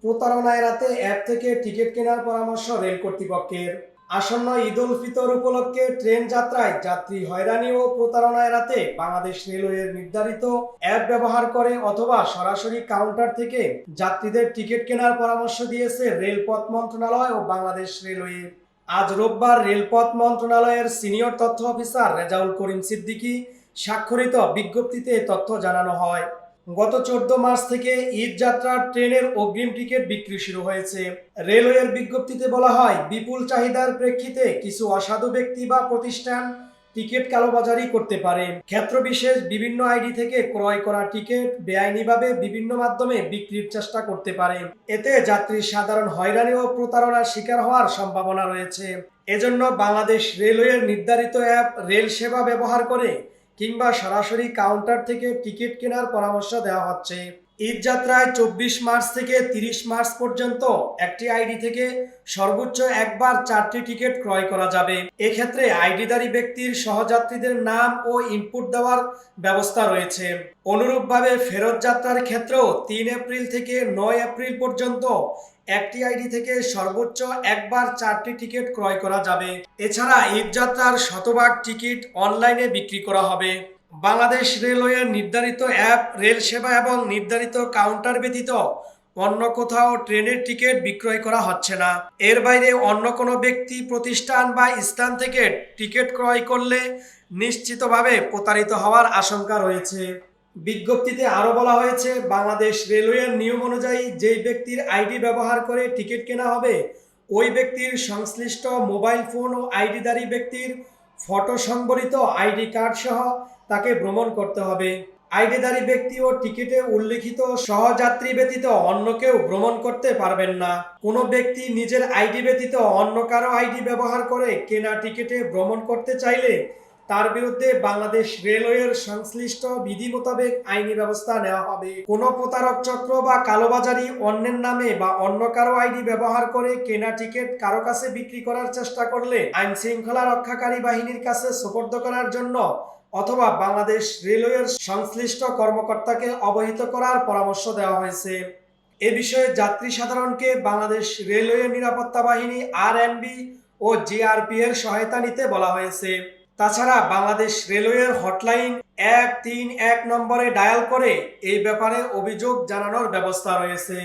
প্রতারণা এড়াতে অ্যাপ থেকে টিকিট কেনার পরামর্শ রেল কর্তৃপক্ষের। আসন্ন ঈদ উল ফিতর উপলক্ষে ট্রেন যাত্রায় যাত্রী হয়রানি ও প্রতারণা এড়াতে বাংলাদেশ রেলওয়ের নির্ধারিত অ্যাপ ব্যবহার করে অথবা সরাসরি কাউন্টার থেকে যাত্রীদের টিকিট কেনার পরামর্শ দিয়েছে রেলপথ মন্ত্রণালয় ও বাংলাদেশ রেলওয়ে। আজ রোববার রেলপথ মন্ত্রণালয়ের সিনিয়র তথ্য অফিসার রেজাউল করিম সিদ্দিকী স্বাক্ষরিত বিজ্ঞপ্তিতে তথ্য জানানো হয়। গত 14 মার্চ থেকে ঈদ যাত্রার ট্রেনের অগ্রিম টিকিট বিক্রি শুরু হয়েছে। রেলওয়ের বিজ্ঞপ্তিতে বলা হয়, বিপুল চাহিদার প্রেক্ষিতে কিছু অসাধু ব্যক্তি বা প্রতিষ্ঠান টিকিট কালোবাজারি করতে পারে। ক্ষেত্রবিশেষ বিভিন্ন আইডি থেকে ক্রয় করা টিকিট বেআইনিভাবে বিভিন্ন মাধ্যমে বিক্রির চেষ্টা করতে পারে। এতে যাত্রীর সাধারণ হয়রানি ও প্রতারণার শিকার হওয়ার সম্ভাবনা রয়েছে। এজন্য বাংলাদেশ রেলওয়ের নির্ধারিত অ্যাপ রেল সেবা ব্যবহার করে কিংবা সরাসরি কাউন্টার থেকে টিকিট কেনার পরামর্শ দেওয়া হচ্ছে। ঈদ যাত্রায় 24 মার্চ থেকে 30 মার্চ পর্যন্ত একটি আইডি থেকে সর্বোচ্চ একবার 4টি টিকিট ক্রয় করা যাবে। এক্ষেত্রে আইডিধারী ব্যক্তির সহযাত্রীদের নাম ও ইনপুট দেওয়ার ব্যবস্থা রয়েছে। অনুরূপভাবে ফেরত যাত্রার ক্ষেত্রেও 3 এপ্রিল থেকে 9 এপ্রিল পর্যন্ত একটি আইডি থেকে সর্বোচ্চ একবার 4টি টিকিট ক্রয় করা যাবে। এছাড়া ঈদ যাত্রার শতভাগ টিকিট অনলাইনে বিক্রি করা হবে। বাংলাদেশ রেলওয়ের নির্ধারিত অ্যাপ রেল সেবা এবং নির্ধারিত কাউন্টার ব্যতীত অন্য কোথাও ট্রেনের টিকিট বিক্রয় করা হচ্ছে না। এর বাইরে অন্য কোনো ব্যক্তি, প্রতিষ্ঠান বা স্থান থেকে টিকিট ক্রয় করলে নিশ্চিতভাবে প্রতারিত হওয়ার আশঙ্কা রয়েছে। বিজ্ঞপ্তিতে আরও বলা হয়েছে, বাংলাদেশ রেলওয়ের নিয়ম অনুযায়ী যেই ব্যক্তির আইডি ব্যবহার করে টিকিট কেনা হবে, ওই ব্যক্তির সংশ্লিষ্ট মোবাইল ফোন ও আইডিধারী ব্যক্তির ফটো সংবলিত আইডি কার্ড সহ তাকে ভ্রমণ করতে হবে। আইডিধারী ব্যক্তি ও টিকিটে উল্লিখিত সহযাত্রী ব্যতীত অন্য কেউ ভ্রমণ করতে পারবেন না। কোনো ব্যক্তি নিজের আইডি ব্যতীত অন্য কারো আইডি ব্যবহার করে কেনা টিকিটে ভ্রমণ করতে চাইলে তার বিরুদ্ধে বাংলাদেশ রেলওয়ের সংশ্লিষ্ট বিধি মোতাবেক আইনি ব্যবস্থা নেওয়া হবে। কোনো প্রতারক চক্র বা কালোবাজারি অন্যের নামে বা অন্য কারো আইডি ব্যবহার করে কেনা টিকিট কারো কাছে বিক্রি করার চেষ্টা করলে আইন শৃঙ্খলা রক্ষাকারী বাহিনীর কাছে সোপর্দ করার জন্য অথবা বাংলাদেশ রেলওয়ের সংশ্লিষ্ট কর্মকর্তাকে অবহিত করার পরামর্শ দেওয়া হয়েছে। এ বিষয়ে যাত্রী সাধারণকে বাংলাদেশ রেলওয়ে নিরাপত্তা বাহিনী আরএনবি ও জিআরপি এর সহায়তা নিতে বলা হয়েছে। তাছাড়া বাংলাদেশ রেলওয়ের হটলাইন 131 নম্বরে ডায়াল করে এই ব্যাপারে অভিযোগ জানানোর ব্যবস্থা রয়েছে।